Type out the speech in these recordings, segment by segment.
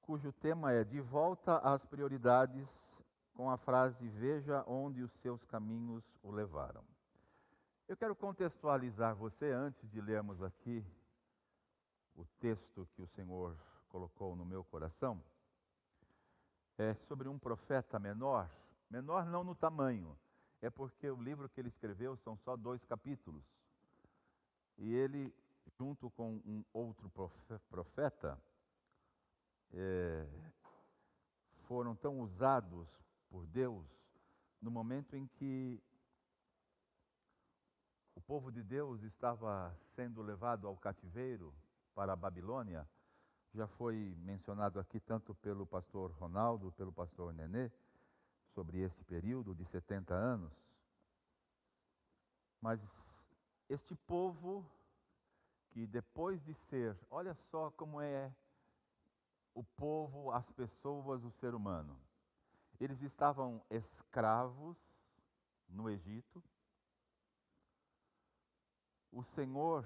cujo tema é De Volta às Prioridades, com a frase Veja onde os seus caminhos o levaram. Eu quero contextualizar você antes de lermos aqui o texto que o Senhor colocou no meu coração. É sobre um profeta menor não no tamanho, é porque o livro que ele escreveu são só 2 capítulos. E ele, junto com um outro profeta, foram tão usados por Deus no momento em que o povo de Deus estava sendo levado ao cativeiro para a Babilônia. Já foi mencionado aqui tanto pelo pastor Ronaldo, pelo pastor Nenê, sobre esse período de 70 anos. Mas este povo que depois de ser, olha só como é o povo, as pessoas, o ser humano. Eles estavam escravos no Egito. O Senhor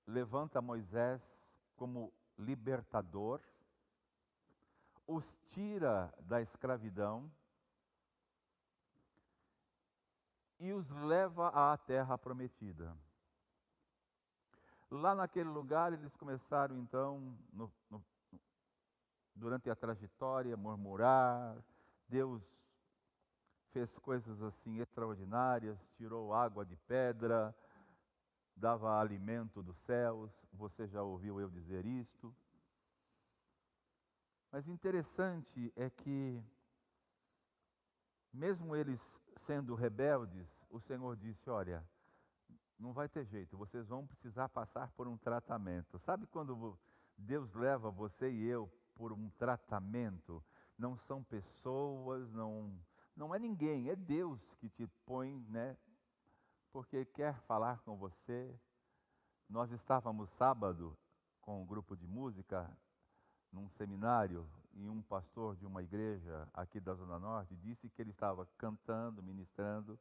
levanta Moisés como libertador, os tira da escravidão e os leva à terra prometida. Lá naquele lugar eles começaram então, durante a trajetória, murmurar. Deus fez coisas assim extraordinárias, tirou água de pedra, dava alimento dos céus. Você já ouviu eu dizer isto? Mas interessante é que, mesmo eles sendo rebeldes, o Senhor disse: olha, não vai ter jeito, vocês vão precisar passar por um tratamento. Sabe quando Deus leva você e eu por um tratamento? Não são pessoas, não é ninguém, é Deus que te põe, né? Porque quer falar com você. Nós estávamos sábado com um grupo de música num seminário, e um pastor de uma igreja aqui da Zona Norte disse que ele estava cantando, ministrando.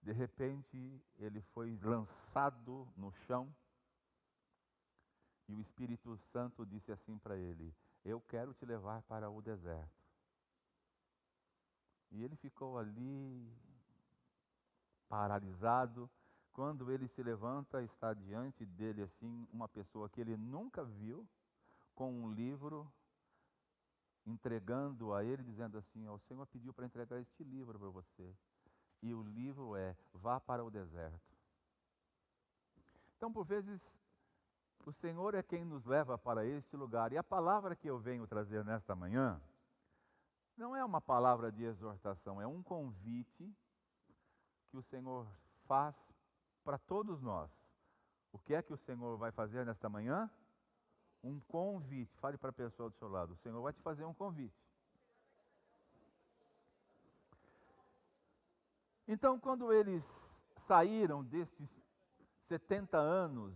De repente, ele foi lançado no chão e o Espírito Santo disse assim para ele: eu quero te levar para o deserto. E ele ficou ali, paralisado. Quando ele se levanta, está diante dele assim uma pessoa que ele nunca viu, com um livro, entregando a ele, dizendo assim: o Senhor pediu para entregar este livro para você. E o livro é: vá para o deserto. Então, por vezes, o Senhor é quem nos leva para este lugar. E a palavra que eu venho trazer nesta manhã não é uma palavra de exortação, é um convite que o Senhor faz para todos nós. O que é que o Senhor vai fazer nesta manhã? Um convite. Fale para a pessoa do seu lado: o Senhor vai te fazer um convite. Então, quando eles saíram desses 70 anos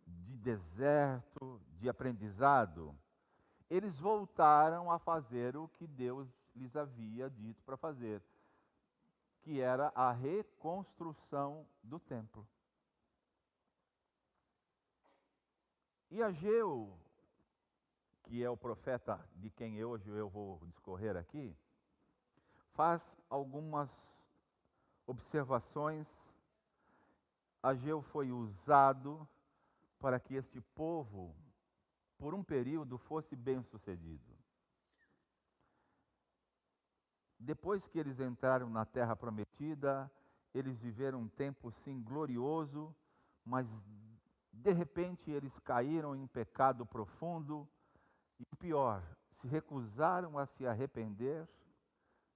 de deserto, de aprendizado, eles voltaram a fazer o que Deus lhes havia dito para fazer, que era a reconstrução do templo. E Ageu, que é o profeta de quem hoje eu vou discorrer aqui, faz algumas observações. Ageu foi usado para que este povo, por um período, fosse bem-sucedido. Depois que eles entraram na terra prometida, eles viveram um tempo sim glorioso, mas de repente eles caíram em pecado profundo e pior, se recusaram a se arrepender.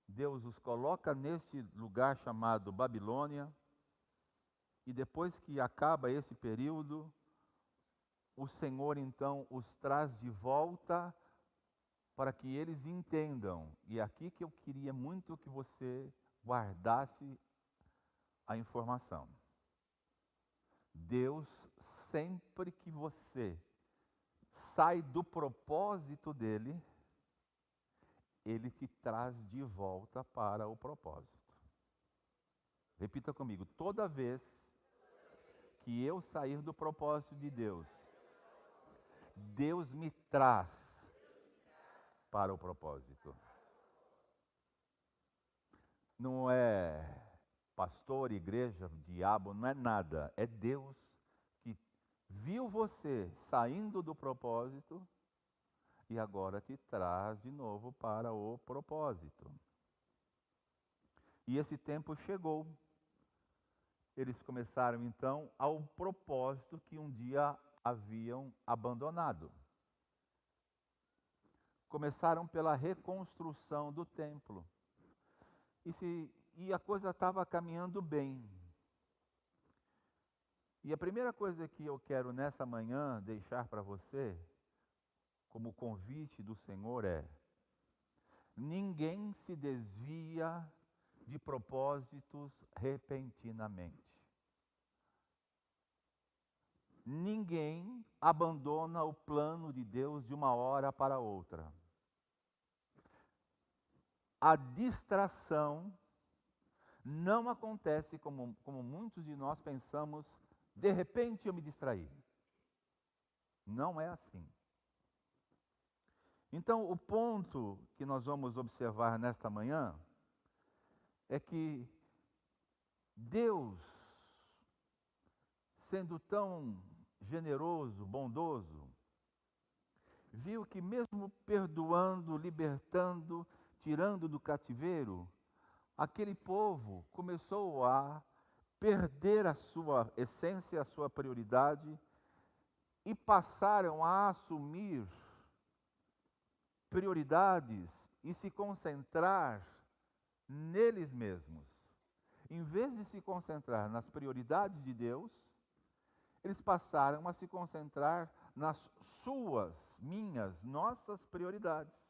Deus os coloca neste lugar chamado Babilônia, e depois que acaba esse período, o Senhor então os traz de volta para que eles entendam. E é aqui que eu queria muito que você guardasse a informação. Deus, sempre que você sai do propósito dele, ele te traz de volta para o propósito. Repita comigo: toda vez que eu sair do propósito de Deus, Deus me traz para o propósito. Não é pastor, igreja, diabo, não é nada. É Deus que viu você saindo do propósito e agora te traz de novo para o propósito. E esse tempo chegou. Eles começaram então ao propósito que um dia haviam abandonado. Começaram pela reconstrução do templo. E a coisa estava caminhando bem. E a primeira coisa que eu quero nessa manhã deixar para você, como convite do Senhor, é: ninguém se desvia de propósitos repentinamente. Ninguém abandona o plano de Deus de uma hora para outra. A distração não acontece como muitos de nós pensamos, de repente eu me distraí. Não é assim. Então, o ponto que nós vamos observar nesta manhã é que Deus, sendo tão generoso, bondoso, viu que mesmo perdoando, libertando, tirando do cativeiro, aquele povo começou a perder a sua essência, a sua prioridade, e passaram a assumir prioridades e se concentrar neles mesmos. Em vez de se concentrar nas prioridades de Deus, eles passaram a se concentrar nas suas, minhas, nossas prioridades.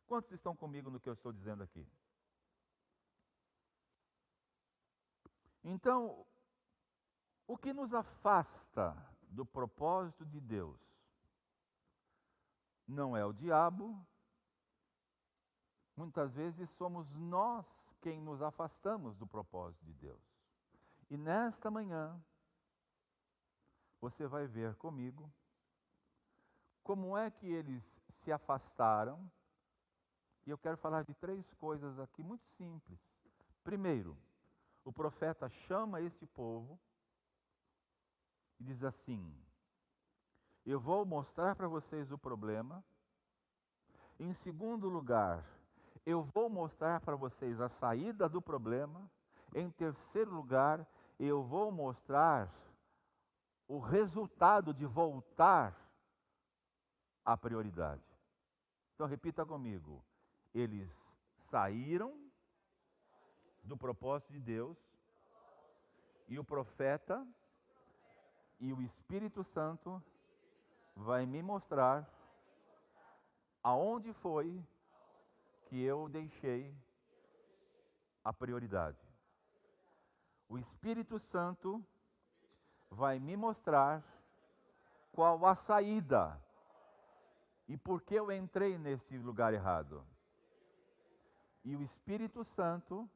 Quantos estão comigo no que eu estou dizendo aqui? Então, o que nos afasta do propósito de Deus não é o diabo. Muitas vezes somos nós quem nos afastamos do propósito de Deus. E nesta manhã, você vai ver comigo como é que eles se afastaram. E eu quero falar de 3 coisas aqui muito simples. Primeiro, o profeta chama este povo e diz assim: eu vou mostrar para vocês o problema. Em segundo lugar, eu vou mostrar para vocês a saída do problema. Em terceiro lugar, eu vou mostrar o resultado de voltar à prioridade. Então repita comigo: eles saíram do propósito de Deus, e o profeta e o Espírito Santo vai me mostrar aonde foi que eu deixei a prioridade. O Espírito Santo vai me mostrar qual a saída e por que eu entrei nesse lugar errado. E o Espírito Santo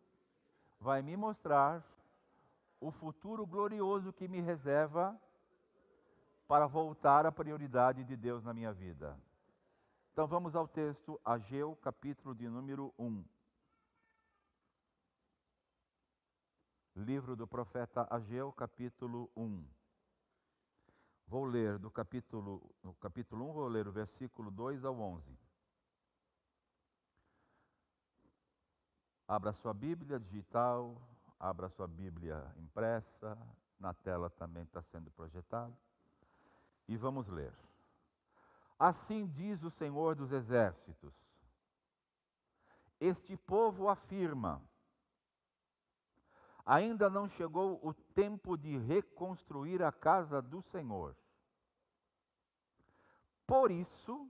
vai me mostrar o futuro glorioso que me reserva para voltar à prioridade de Deus na minha vida. Então vamos ao texto, Ageu, capítulo de número 1. Livro do profeta Ageu, capítulo 1. Vou ler no capítulo 1, vou ler o versículo 2 ao 11. Abra sua Bíblia digital, abra sua Bíblia impressa, na tela também está sendo projetado. E vamos ler. Assim diz o Senhor dos Exércitos: este povo afirma: ainda não chegou o tempo de reconstruir a casa do Senhor. Por isso,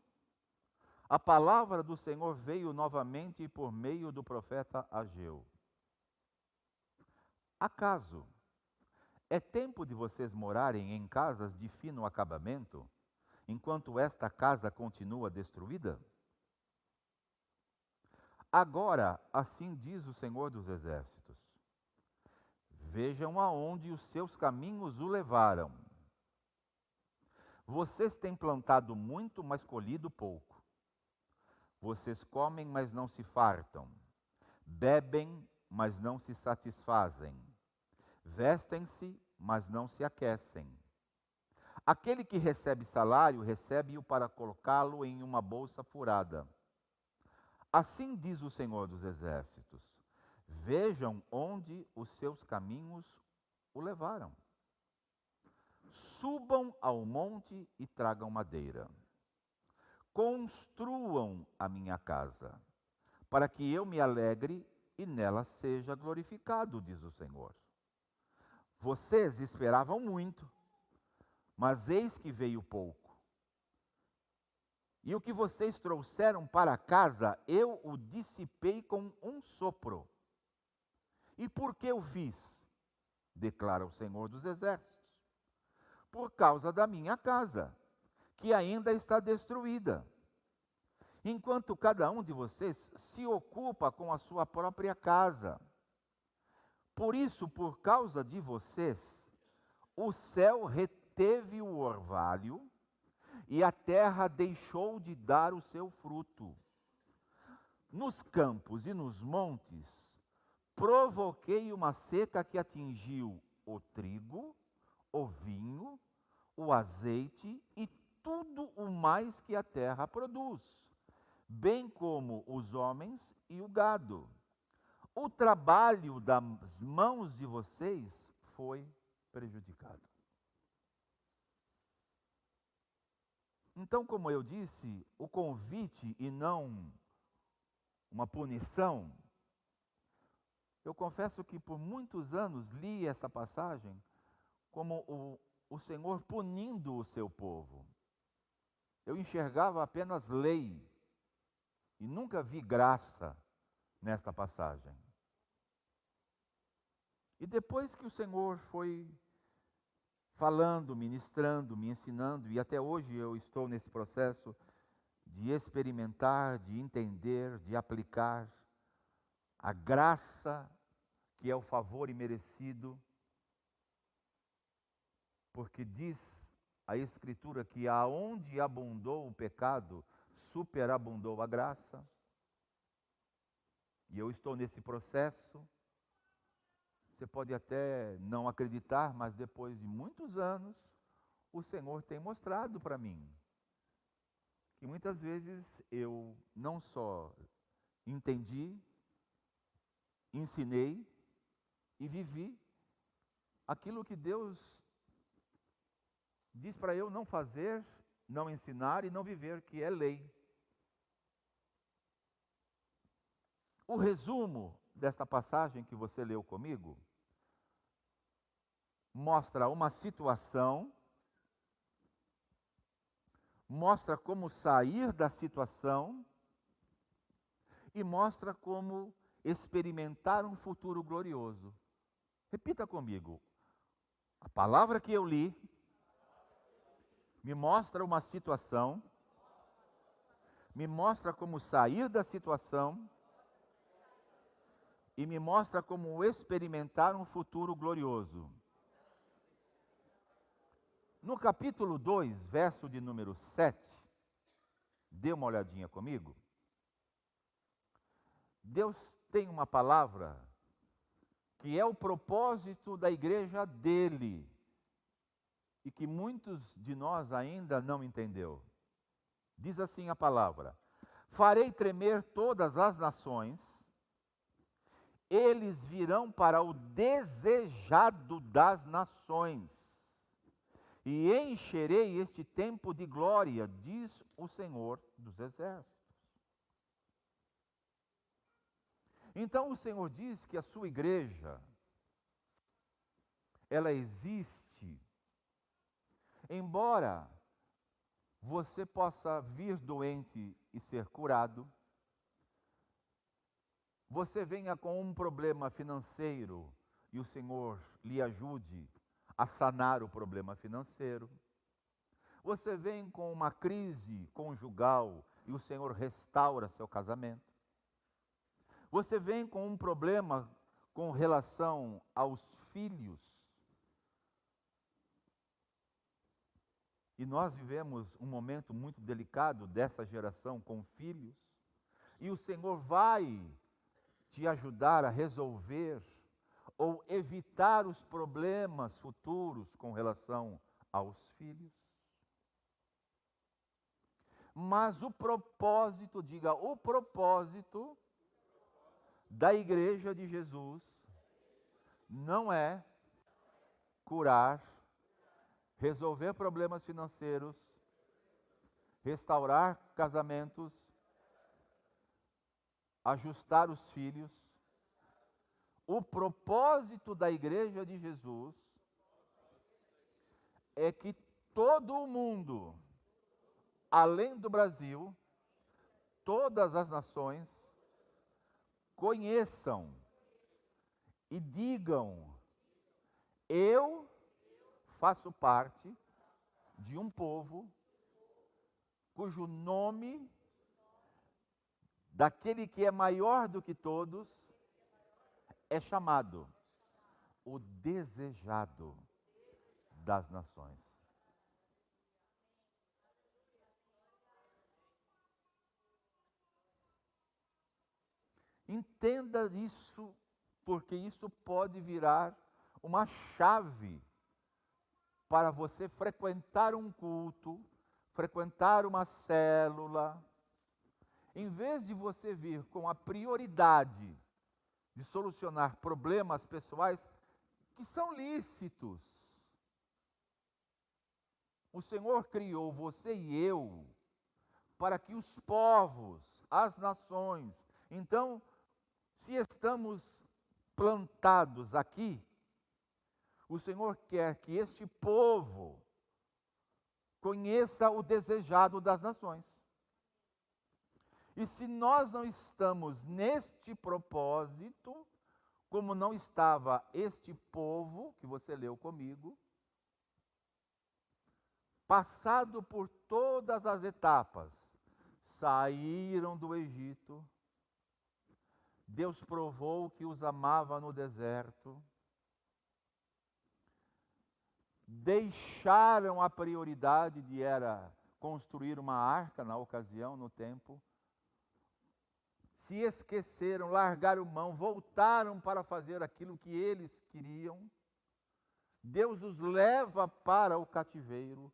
a palavra do Senhor veio novamente por meio do profeta Ageu. Acaso é tempo de vocês morarem em casas de fino acabamento, enquanto esta casa continua destruída? Agora, assim diz o Senhor dos Exércitos: vejam aonde os seus caminhos o levaram. Vocês têm plantado muito, mas colhido pouco. Vocês comem, mas não se fartam. Bebem, mas não se satisfazem. Vestem-se, mas não se aquecem. Aquele que recebe salário, recebe-o para colocá-lo em uma bolsa furada. Assim diz o Senhor dos Exércitos: vejam onde os seus caminhos o levaram. Subam ao monte e tragam madeira. Construam a minha casa, para que eu me alegre e nela seja glorificado, diz o Senhor. Vocês esperavam muito, mas eis que veio pouco. E o que vocês trouxeram para casa, eu o dissipei com um sopro. E por que eu fiz? Declara o Senhor dos Exércitos. Por causa da minha casa, que ainda está destruída. Enquanto cada um de vocês se ocupa com a sua própria casa. Por isso, por causa de vocês, o céu reteve o orvalho e a terra deixou de dar o seu fruto. Nos campos e nos montes, provoquei uma seca que atingiu o trigo, o vinho, o azeite e tudo o mais que a terra produz, bem como os homens e o gado. O trabalho das mãos de vocês foi prejudicado. Então, como eu disse, o convite e não uma punição. Eu confesso que por muitos anos li essa passagem como o Senhor punindo o seu povo. Eu enxergava apenas lei e nunca vi graça nesta passagem. E depois que o Senhor foi falando, ministrando, me ensinando, e até hoje eu estou nesse processo de experimentar, de entender, de aplicar a graça que é o favor imerecido, porque diz a Escritura que aonde abundou o pecado, superabundou a graça. E eu estou nesse processo. Você pode até não acreditar, mas depois de muitos anos, o Senhor tem mostrado para mim que muitas vezes eu não só entendi, ensinei e vivi aquilo que Deus diz para eu não fazer, não ensinar e não viver, que é lei. O resumo desta passagem que você leu comigo mostra uma situação, mostra como sair da situação e mostra como experimentar um futuro glorioso. Repita comigo. A palavra que eu li me mostra uma situação, me mostra como sair da situação e me mostra como experimentar um futuro glorioso. No capítulo 2, verso de número 7, dê uma olhadinha comigo. Deus tem uma palavra que é o propósito da igreja dele e que muitos de nós ainda não entendeu. Diz assim a palavra: farei tremer todas as nações, eles virão para o desejado das nações, e encherei este tempo de glória, diz o Senhor dos Exércitos. Então o Senhor diz que a sua igreja, ela existe, embora você possa vir doente e ser curado, você venha com um problema financeiro e o Senhor lhe ajude a sanar o problema financeiro. Você vem com uma crise conjugal e o Senhor restaura seu casamento. Você vem com um problema com relação aos filhos. E nós vivemos um momento muito delicado dessa geração com filhos. E o Senhor vai te ajudar a resolver ou evitar os problemas futuros com relação aos filhos. Mas o propósito, diga, o propósito da Igreja de Jesus não é curar, resolver problemas financeiros, restaurar casamentos, ajustar os filhos. O propósito da Igreja de Jesus é que todo o mundo, além do Brasil, todas as nações, conheçam e digam: eu faço parte de um povo cujo nome, daquele que é maior do que todos, é chamado o desejado das nações. Entenda isso, porque isso pode virar uma chave para você frequentar um culto, frequentar uma célula. Em vez de você vir com a prioridade de solucionar problemas pessoais que são lícitos. O Senhor criou você e eu para que os povos, as nações, então, se estamos plantados aqui, o Senhor quer que este povo conheça o desejado das nações. E se nós não estamos neste propósito, como não estava este povo que você leu comigo, passado por todas as etapas, saíram do Egito, Deus provou que os amava no deserto, deixaram a prioridade de era construir uma arca na ocasião, no tempo, se esqueceram, largaram mão, voltaram para fazer aquilo que eles queriam. Deus os leva para o cativeiro,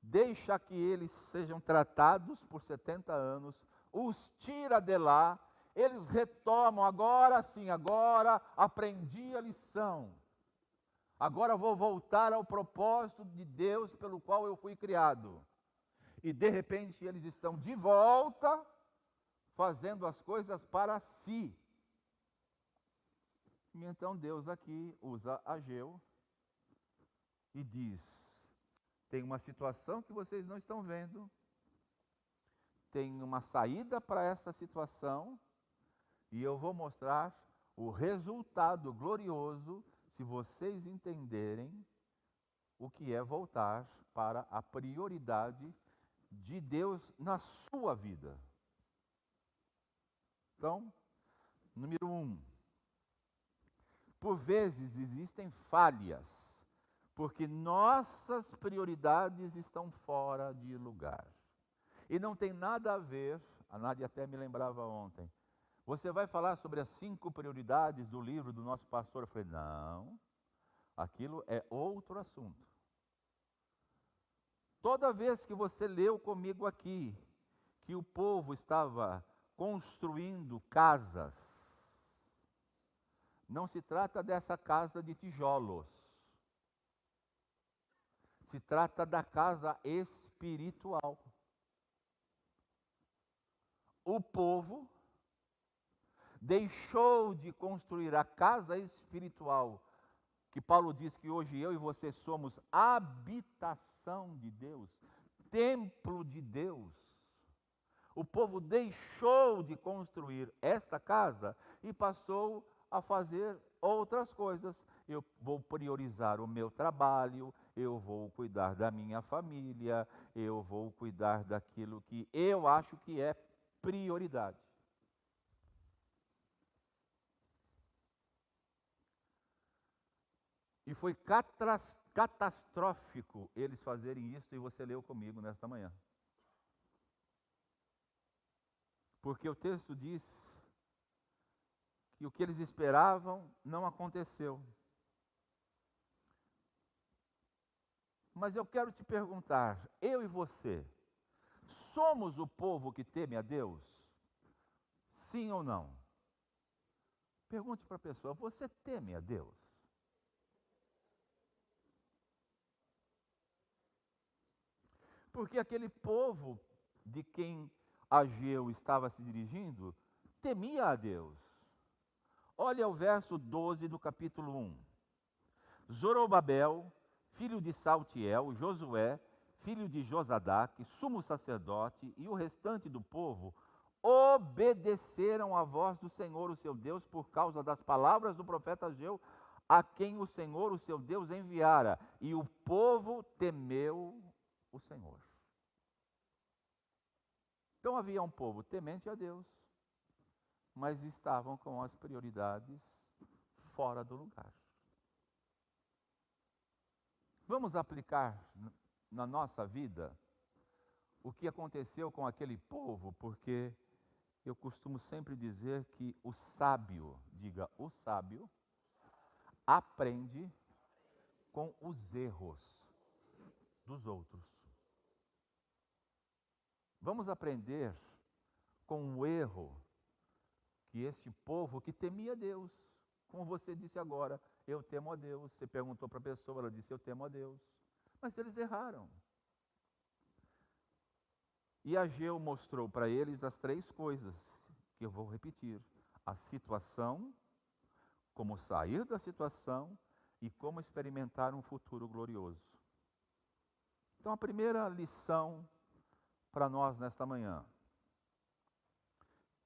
deixa que eles sejam tratados por 70 anos, os tira de lá, eles retomam, agora sim, agora aprendi a lição. Agora vou voltar ao propósito de Deus pelo qual eu fui criado. E de repente eles estão de volta, fazendo as coisas para si. E então Deus aqui usa Ageu e diz: tem uma situação que vocês não estão vendo, tem uma saída para essa situação, e eu vou mostrar o resultado glorioso se vocês entenderem o que é voltar para a prioridade de Deus na sua vida. Então, número 1, por vezes existem falhas, porque nossas prioridades estão fora de lugar. E não tem nada a ver, a Nádia até me lembrava ontem, você vai falar sobre as 5 prioridades do livro do nosso pastor? Eu falei, não, aquilo é outro assunto. Toda vez que você leu comigo aqui, que o povo estava construindo casas, não se trata dessa casa de tijolos, se trata da casa espiritual. O povo deixou de construir a casa espiritual, que Paulo diz que hoje eu e você somos habitação de Deus, templo de Deus. O povo deixou de construir esta casa e passou a fazer outras coisas. Eu vou priorizar o meu trabalho, eu vou cuidar da minha família, eu vou cuidar daquilo que eu acho que é prioridade. E foi catastrófico eles fazerem isso, e você leu comigo nesta manhã. Porque o texto diz que o que eles esperavam não aconteceu. Mas eu quero te perguntar, eu e você, somos o povo que teme a Deus? Sim ou não? Pergunte para a pessoa, você teme a Deus? Porque aquele povo de quem Ageu estava se dirigindo, temia a Deus. Olha o verso 12 do capítulo 1. Zorobabel, filho de Saltiel, Josué, filho de Josadaque, sumo sacerdote, e o restante do povo obedeceram à voz do Senhor, o seu Deus, por causa das palavras do profeta Ageu, a quem o Senhor, o seu Deus, enviara. E o povo temeu o Senhor. Então havia um povo temente a Deus, mas estavam com as prioridades fora do lugar. Vamos aplicar na nossa vida o que aconteceu com aquele povo, porque eu costumo sempre dizer que o sábio, diga, o sábio, aprende com os erros dos outros. Vamos aprender com o erro que este povo que temia Deus, como você disse agora, eu temo a Deus. Você perguntou para a pessoa, ela disse, eu temo a Deus. Mas eles erraram. E Ageu mostrou para eles as três coisas, que eu vou repetir. A situação, como sair da situação e como experimentar um futuro glorioso. Então a primeira lição para nós nesta manhã.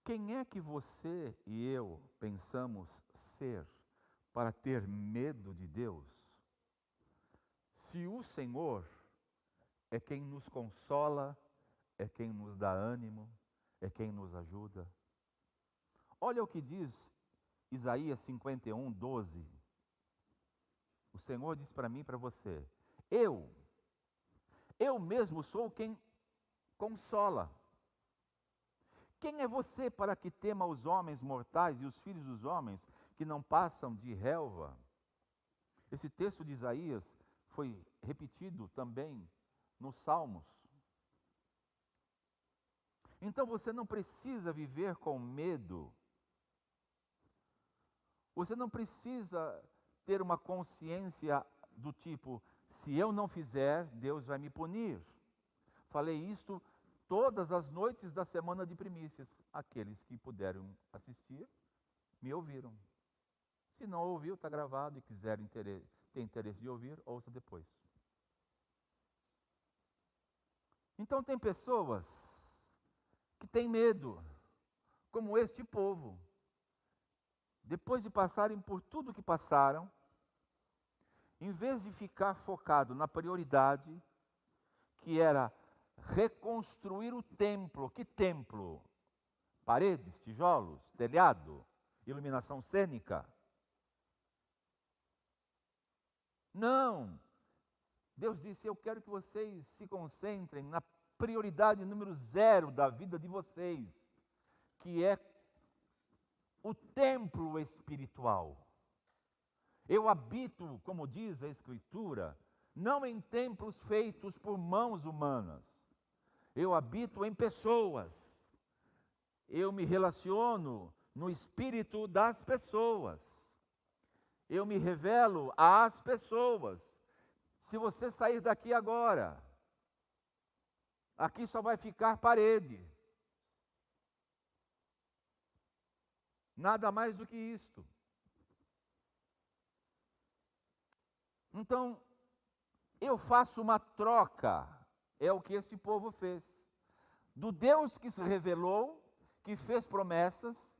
Quem é que você e eu pensamos ser para ter medo de Deus? Se o Senhor é quem nos consola, é quem nos dá ânimo, é quem nos ajuda. Olha o que diz Isaías 51, 12. O Senhor diz para mim e para você, eu mesmo sou quem consola. Quem é você para que tema os homens mortais e os filhos dos homens que não passam de relva? Esse texto de Isaías foi repetido também nos Salmos. Então você não precisa viver com medo. Você não precisa ter uma consciência do tipo, se eu não fizer, Deus vai me punir. Falei isto todas as noites da semana de primícias. Aqueles que puderam assistir, me ouviram. Se não ouviu, está gravado e quiserem ter interesse de ouvir, ouça depois. Então tem pessoas que têm medo, como este povo. Depois de passarem por tudo que passaram, em vez de ficar focado na prioridade, que era reconstruir o templo. Que templo? Paredes, tijolos, telhado, iluminação cênica? Não. Deus disse, eu quero que vocês se concentrem na prioridade número 0 da vida de vocês, que é o templo espiritual. Eu habito, como diz a Escritura, não em templos feitos por mãos humanas. Eu habito em pessoas. Eu me relaciono no espírito das pessoas. Eu me revelo às pessoas. Se você sair daqui agora, aqui só vai ficar parede. Nada mais do que isto. Então, eu faço uma troca, é o que este povo fez. Do Deus que se revelou, que fez promessas,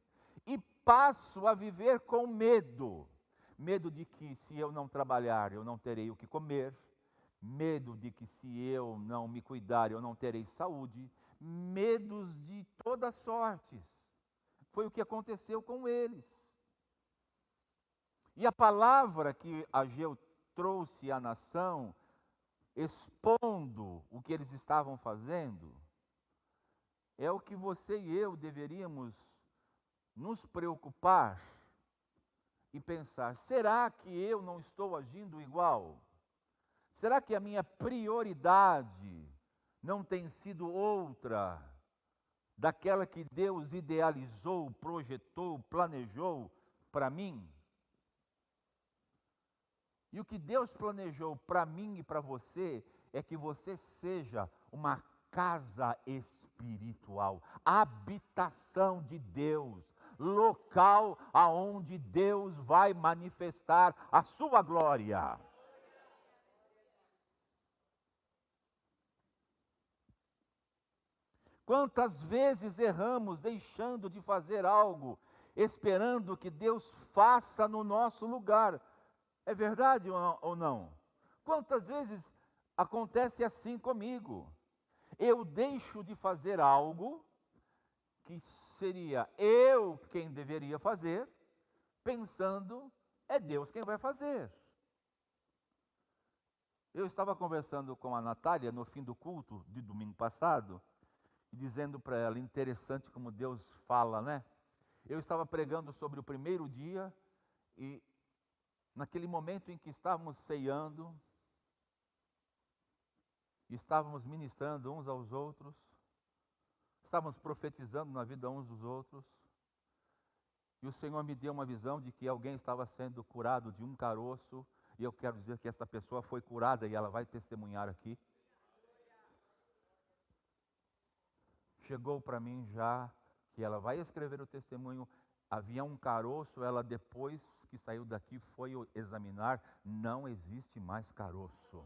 e passo a viver com medo. Medo de que se eu não trabalhar, eu não terei o que comer. Medo de que se eu não me cuidar, eu não terei saúde. Medos de todas sortes. Foi o que aconteceu com eles. E a palavra que Ageu trouxe à nação, expondo o que eles estavam fazendo, é o que você e eu deveríamos nos preocupar e pensar: será que eu não estou agindo igual? Será que a minha prioridade não tem sido outra daquela que Deus idealizou, projetou, planejou para mim? E o que Deus planejou para mim e para você é que você seja uma casa espiritual, habitação de Deus, local aonde Deus vai manifestar a sua glória. Quantas vezes erramos deixando de fazer algo, esperando que Deus faça no nosso lugar? É verdade ou não? Quantas vezes acontece assim comigo? Eu deixo de fazer algo que seria eu quem deveria fazer, pensando, é Deus quem vai fazer. Eu estava conversando com a Natália no fim do culto de domingo passado, e dizendo para ela, interessante como Deus fala, né? Eu estava pregando sobre o primeiro dia, e naquele momento em que estávamos ceando, estávamos ministrando uns aos outros, estávamos profetizando na vida uns dos outros, e o Senhor me deu uma visão de que alguém estava sendo curado de um caroço, e eu quero dizer que essa pessoa foi curada e ela vai testemunhar aqui. Chegou para mim já que ela vai escrever o testemunho. Havia um caroço, ela depois que saiu daqui foi examinar, não existe mais caroço.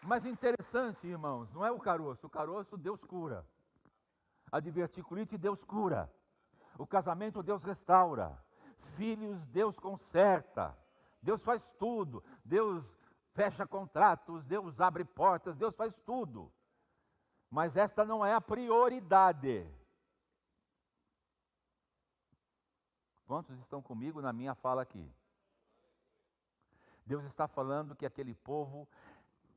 Mas interessante, irmãos, não é o caroço Deus cura. A diverticulite Deus cura. O casamento Deus restaura. Filhos Deus conserta. Deus faz tudo. Deus fecha contratos, Deus abre portas, Deus faz tudo. Mas esta não é a prioridade. Quantos estão comigo na minha fala aqui? Deus está falando que aquele povo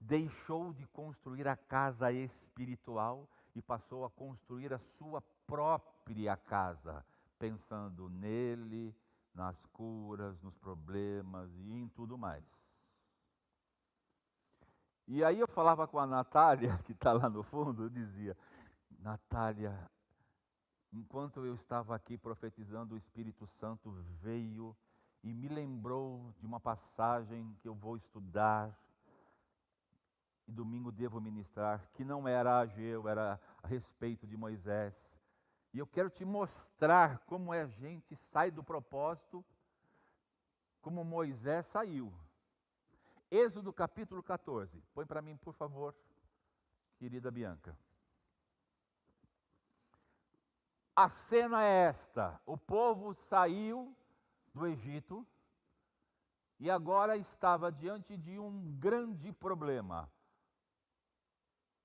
deixou de construir a casa espiritual e passou a construir a sua própria casa, pensando nele, nas curas, nos problemas e em tudo mais. E aí eu falava com a Natália, que está lá no fundo, eu dizia, Natália, enquanto eu estava aqui profetizando, o Espírito Santo veio e me lembrou de uma passagem que eu vou estudar, e domingo devo ministrar, que não era Ageu, era a respeito de Moisés. E eu quero te mostrar como a gente sai do propósito, como Moisés saiu. Êxodo capítulo 14. Põe para mim, por favor, querida Bianca. A cena é esta: o povo saiu do Egito e agora estava diante de um grande problema.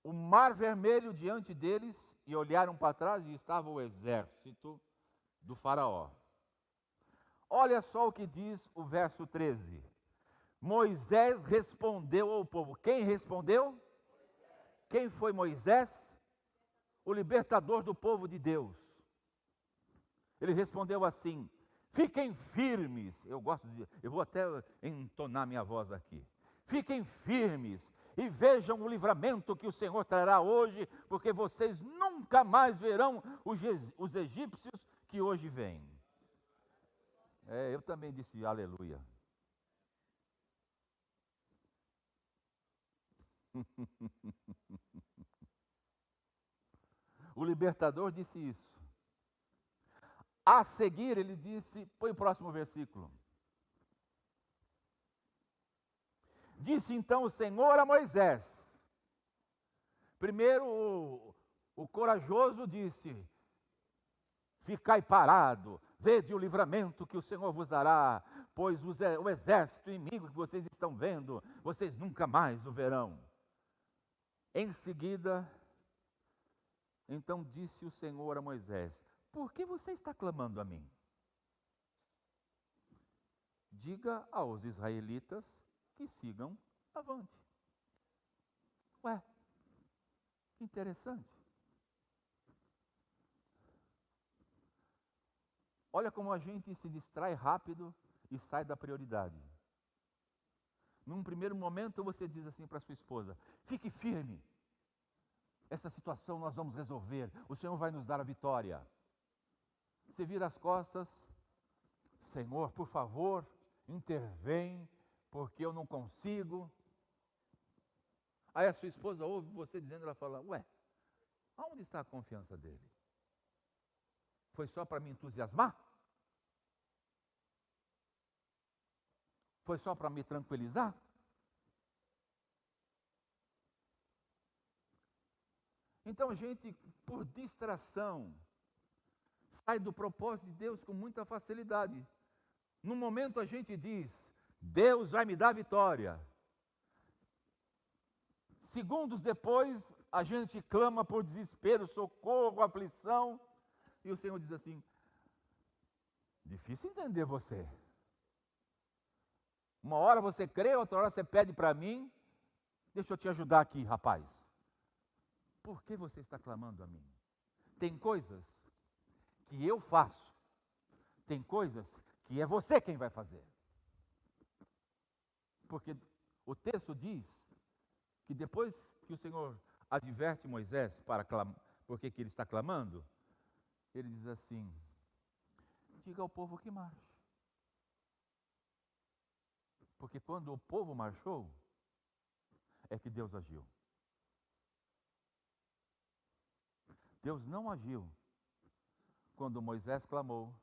O mar vermelho diante deles, e olharam para trás e estava o exército do faraó. Olha só o que diz o verso 13. Moisés respondeu ao povo. Quem respondeu? Quem foi Moisés? O libertador do povo de Deus. Ele respondeu assim: fiquem firmes. Eu vou até entonar minha voz aqui. Fiquem firmes e vejam o livramento que o Senhor trará hoje, porque vocês nunca mais verão os egípcios que hoje vêm. Eu também disse aleluia. O libertador disse isso. A seguir ele disse, põe o próximo versículo. Disse então o Senhor a Moisés. Primeiro o corajoso disse: ficai parado, vede o livramento que o Senhor vos dará, pois o exército inimigo que vocês estão vendo, vocês nunca mais o verão. Em seguida, então disse o Senhor a Moisés: por que você está clamando a mim? Diga aos israelitas que sigam avante. Ué, que interessante. Olha como a gente se distrai rápido e sai da prioridade. Num primeiro momento você diz assim para sua esposa: fique firme, essa situação nós vamos resolver, o Senhor vai nos dar a vitória. Você vira as costas: Senhor, por favor, intervém, porque eu não consigo. Aí a sua esposa ouve você dizendo, ela fala: ué, aonde está a confiança dele? Foi só para me entusiasmar? Foi só para me tranquilizar? Então a gente, por distração, sai do propósito de Deus com muita facilidade. No momento a gente diz: Deus vai me dar vitória. Segundos depois, a gente clama por desespero, socorro, aflição. E o Senhor diz assim: difícil entender você. Uma hora você crê, outra hora você pede para mim. Deixa eu te ajudar aqui, rapaz. Por que você está clamando a mim? Tem coisas que eu faço. Tem coisas que é você quem vai fazer. Porque o texto diz que depois que o Senhor adverte Moisés porque que ele está clamando, ele diz assim: diga ao povo que marche. Porque quando o povo marchou, é que Deus agiu. Deus não agiu quando Moisés clamou,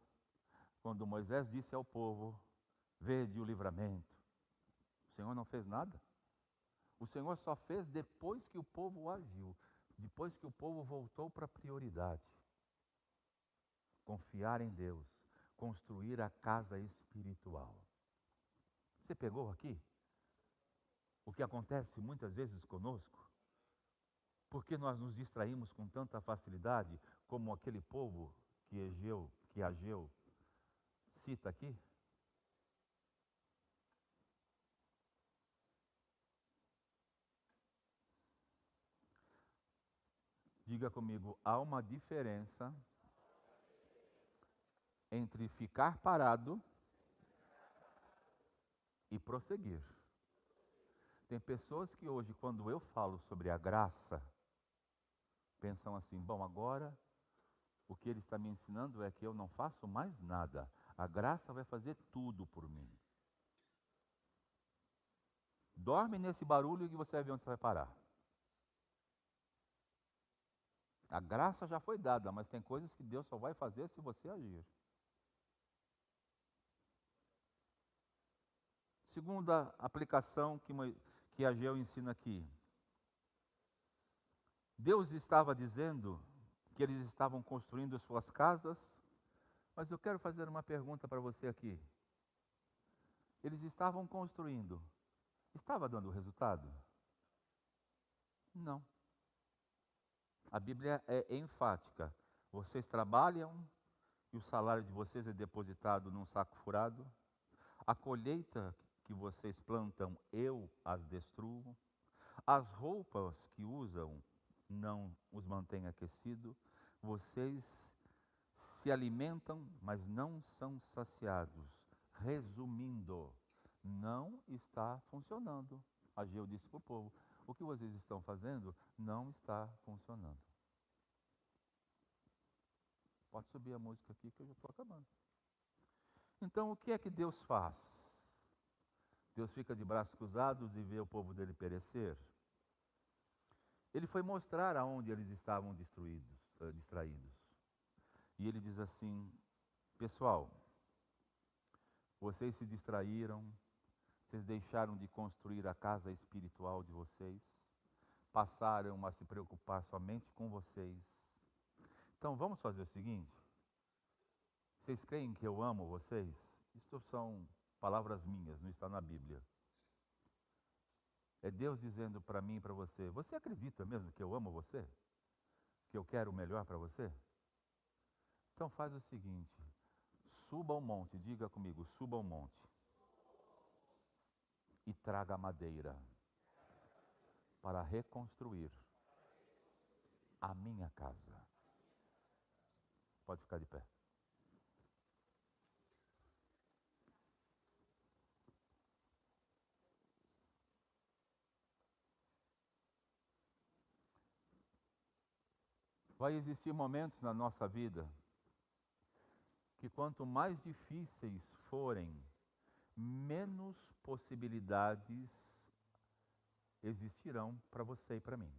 quando Moisés disse ao povo: vede o livramento. O Senhor não fez nada. O Senhor só fez depois que o povo agiu, depois que o povo voltou para a prioridade. Confiar em Deus, construir a casa espiritual. Você pegou aqui o que acontece muitas vezes conosco? Porque nós nos distraímos com tanta facilidade, como aquele povo que Ageu cita aqui? Diga comigo: há uma diferença entre ficar parado e prosseguir. Tem pessoas que hoje, quando eu falo sobre a graça, pensam assim: bom, agora o que ele está me ensinando é que eu não faço mais nada. A graça vai fazer tudo por mim. Dorme nesse barulho e você vai ver onde você vai parar. A graça já foi dada, mas tem coisas que Deus só vai fazer se você agir. Segunda aplicação que Ageu ensina aqui. Deus estava dizendo que eles estavam construindo suas casas, mas eu quero fazer uma pergunta para você aqui. Eles estavam construindo, estava dando resultado? Não. A Bíblia é enfática. Vocês trabalham e o salário de vocês é depositado num saco furado. A colheita que vocês plantam, eu as destruo. As roupas que usam não os mantêm aquecidos. Vocês se alimentam, mas não são saciados. Resumindo, não está funcionando. Ageu disse para o povo: o que vocês estão fazendo não está funcionando. Pode subir a música aqui que eu já estou acabando. Então, o que é que Deus faz? Deus fica de braços cruzados e vê o povo dele perecer? Ele foi mostrar aonde eles estavam distraídos. E ele diz assim: pessoal, vocês se distraíram, vocês deixaram de construir a casa espiritual de vocês, passaram a se preocupar somente com vocês. Então vamos fazer o seguinte: vocês creem que eu amo vocês? Isto são palavras minhas, não está na Bíblia. É Deus dizendo para mim e para você: você acredita mesmo que eu amo você? Que eu quero o melhor para você? Então faz o seguinte: suba ao monte, diga comigo, suba ao monte. e traga madeira para reconstruir a minha casa. Pode ficar de pé. Vai existir momentos na nossa vida que quanto mais difíceis forem, menos possibilidades existirão para você e para mim.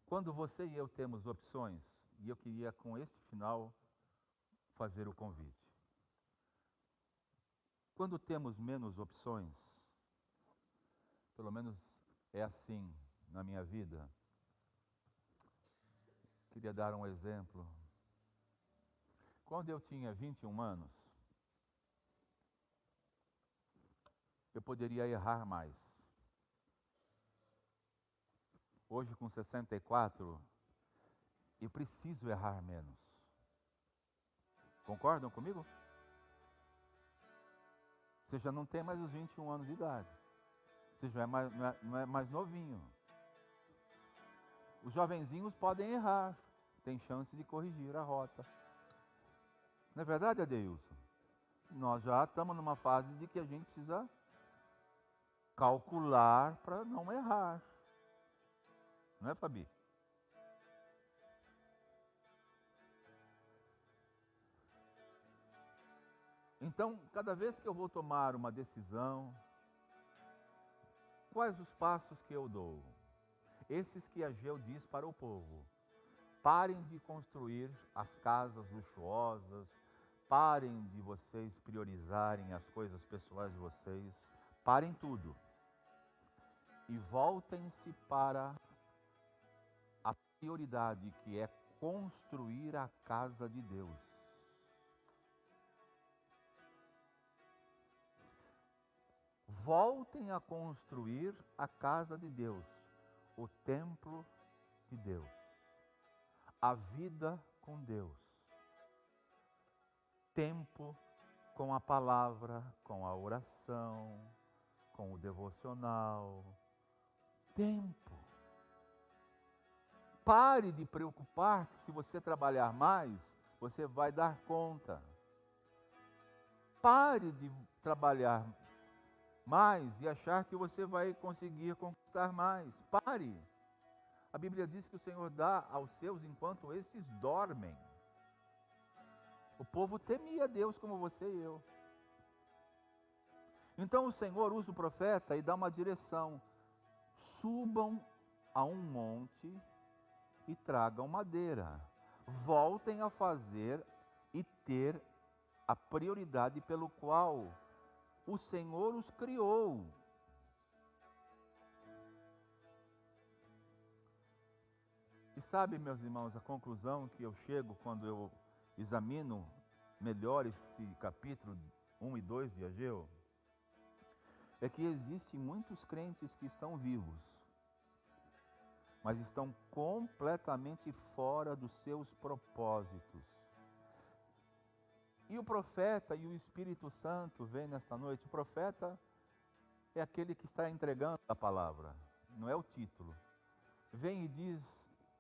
Quando você e eu temos opções, e eu queria com este final fazer o convite. Quando temos menos opções, pelo menos é assim na minha vida, queria dar um exemplo. Quando eu tinha 21 anos, eu poderia errar mais. Hoje, com 64, eu preciso errar menos. Concordam comigo? Você já não tem mais os 21 anos de idade. Você já não é mais novinho. Os jovenzinhos podem errar. Tem chance de corrigir a rota. Não é verdade, Adeilson? Nós já estamos numa fase de que a gente precisa calcular para não errar. Não é, Fabi? Então, cada vez que eu vou tomar uma decisão, quais os passos que eu dou? Esses que Ageu diz para o povo: parem de construir as casas luxuosas, parem de vocês priorizarem as coisas pessoais de vocês, parem tudo e voltem-se para a prioridade, que é construir a casa de Deus. Voltem a construir a casa de Deus, o templo de Deus, a vida com Deus, tempo com a palavra, com a oração, com o devocional. Tempo. Pare de preocupar que se você trabalhar mais, você vai dar conta. Pare de trabalhar mais e achar que você vai conseguir conquistar mais. Pare. A Bíblia diz que o Senhor dá aos seus enquanto estes dormem. O povo temia Deus como você e eu. Então o Senhor usa o profeta e dá uma direção: subam a um monte e tragam madeira. Voltem a fazer e ter a prioridade pelo qual o Senhor os criou. E sabe, meus irmãos, a conclusão que eu chego quando eu examino melhor esse capítulo 1 e 2 de Ageu, é que existem muitos crentes que estão vivos, mas estão completamente fora dos seus propósitos. E o profeta e o Espírito Santo vem nesta noite. O profeta é aquele que está entregando a palavra, não é o título. Vem e diz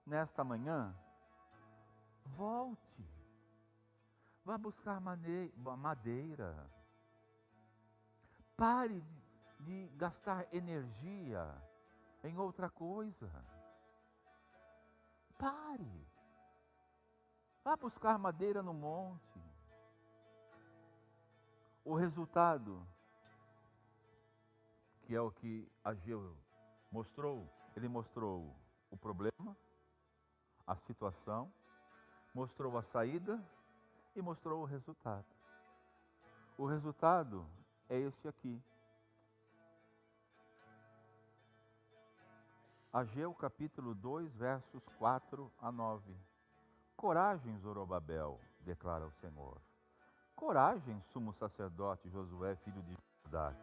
nesta manhã: volte, vá buscar madeira, pare de gastar energia em outra coisa. Pare, vá buscar madeira no monte. O resultado, que é o que Ageu mostrou, ele mostrou o problema, a situação, mostrou a saída e mostrou o resultado. O resultado é este aqui. Ageu capítulo 2, versos 4 a 9. Coragem, Zorobabel, declara o Senhor. Coragem, sumo sacerdote Josué, filho de Jodaque.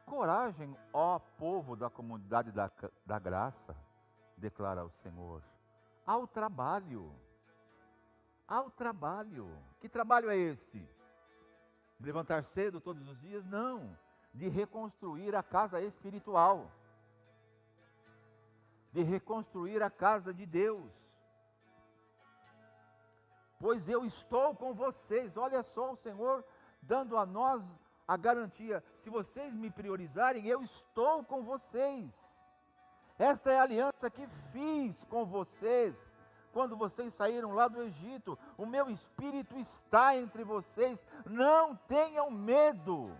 Coragem, ó povo da comunidade da graça, declara o Senhor. Ao trabalho. Ao trabalho. Que trabalho é esse? levantar cedo todos os dias, não. De reconstruir a casa espiritual. De reconstruir a casa de Deus. Pois eu estou com vocês. Olha só o Senhor dando a nós a garantia: se vocês me priorizarem, eu estou com vocês. Esta é a aliança que fiz com vocês, quando vocês saíram lá do Egito. O meu Espírito está entre vocês, não tenham medo.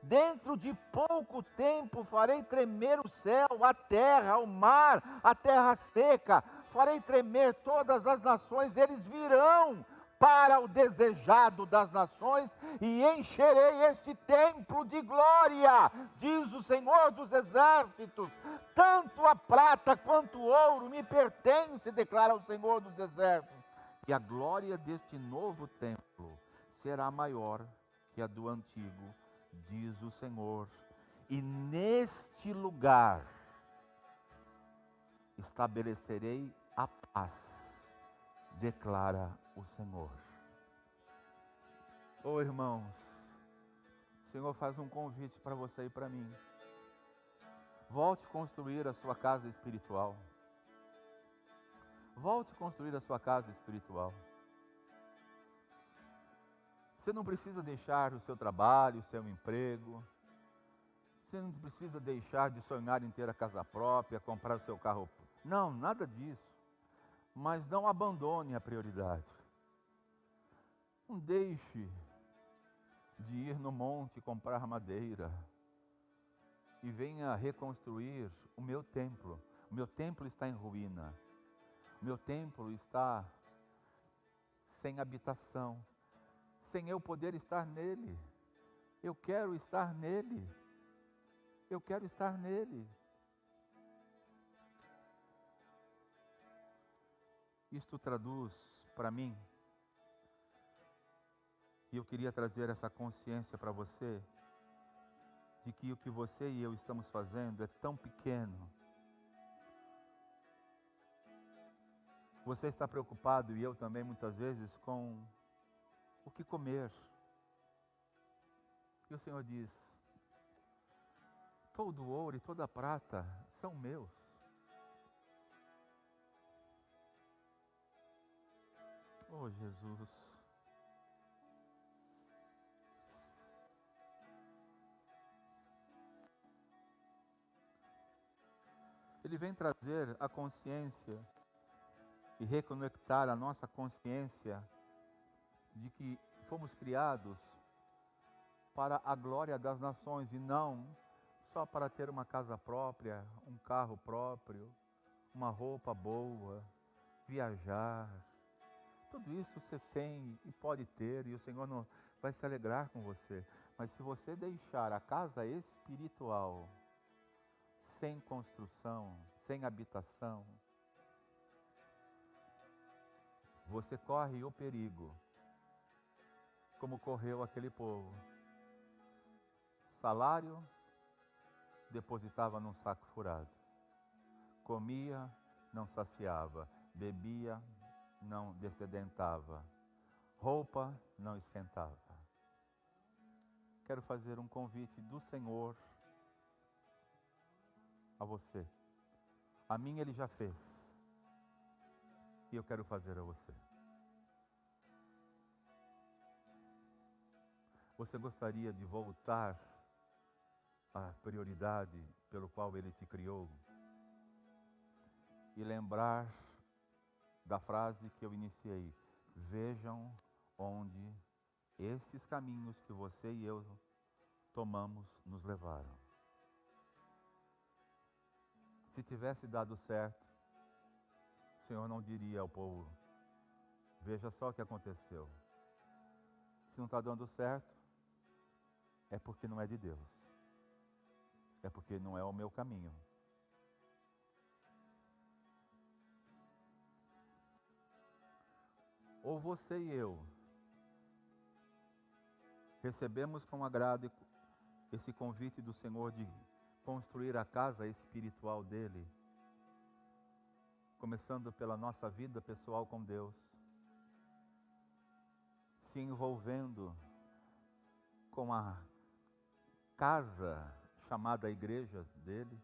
Dentro de pouco tempo farei tremer o céu, a terra, o mar, a terra seca. Farei tremer todas as nações, eles virão para o desejado das nações, e encherei este templo de glória, diz o Senhor dos exércitos. Tanto a prata quanto o ouro me pertence, declara o Senhor dos exércitos. E a glória deste novo templo será maior que a do antigo, diz o Senhor. E neste lugar estabelecerei a paz, declara o Senhor. Oh, irmãos, o Senhor faz um convite para você e para mim. Volte a construir a sua casa espiritual. Volte a construir a sua casa espiritual. Você não precisa deixar o seu trabalho, o seu emprego. Você não precisa deixar de sonhar em ter a casa própria, comprar o seu carro. Não, nada disso. Mas não abandone a prioridade. Não deixe de ir no monte comprar madeira e venha reconstruir o meu templo. O meu templo está em ruína. O meu templo está sem habitação, sem eu poder estar nele. Eu quero estar nele. Eu quero estar nele. Isto traduz para mim, e eu queria trazer essa consciência para você, de que o que você e eu estamos fazendo é tão pequeno. Você está preocupado, e eu também muitas vezes, com o que comer. E o Senhor diz: todo o ouro e toda a prata são meus. Oh, Jesus. Ele vem trazer a consciência e reconectar a nossa consciência de que fomos criados para a glória das nações e não só para ter uma casa própria, um carro próprio, uma roupa boa, viajar. Tudo isso você tem e pode ter, e o Senhor não vai se alegrar com você. Mas se você deixar a casa espiritual sem construção, sem habitação, você corre o perigo, como correu aquele povo. Salário depositava num saco furado. Comia, não saciava. Bebia, não descedentava. Roupa, não esquentava. Quero fazer um convite do Senhor a você. A mim Ele já fez. E eu quero fazer a você. Você gostaria de voltar à prioridade pelo qual Ele te criou? E lembrar da frase que eu iniciei: vejam onde esses caminhos que você e eu tomamos nos levaram. Se tivesse dado certo, o Senhor não diria ao povo: veja só o que aconteceu. Se não está dando certo, é porque não é de Deus. É porque não é o meu caminho. Ou você e eu recebemos com agrado esse convite do Senhor de construir a casa espiritual dele, começando pela nossa vida pessoal com Deus, se envolvendo com a casa chamada igreja dele.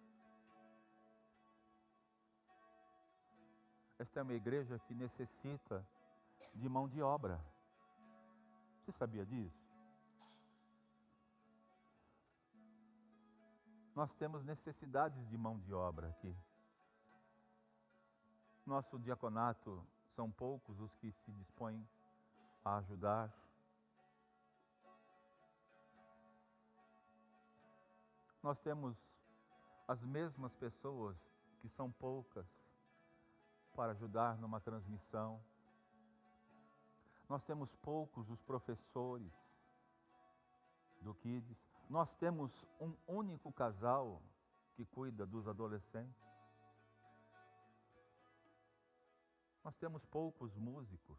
Esta é uma igreja que necessita de mão de obra. Você sabia disso? Nós temos necessidades de mão de obra aqui. Nosso diaconato são poucos os que se dispõem a ajudar. Nós temos as mesmas pessoas, que são poucas, para ajudar numa transmissão. Nós temos poucos os professores do Kids. Nós temos um único casal que cuida dos adolescentes. Nós temos poucos músicos.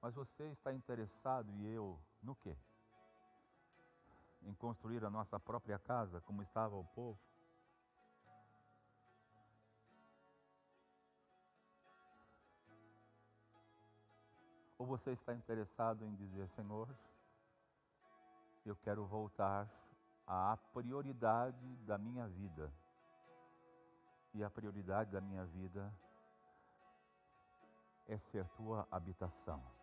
Mas você está interessado, e eu, no quê? Em construir a nossa própria casa, como estava o povo? Ou você está interessado em dizer, Senhor, eu quero voltar à prioridade da minha vida. E a prioridade da minha vida é ser tua habitação.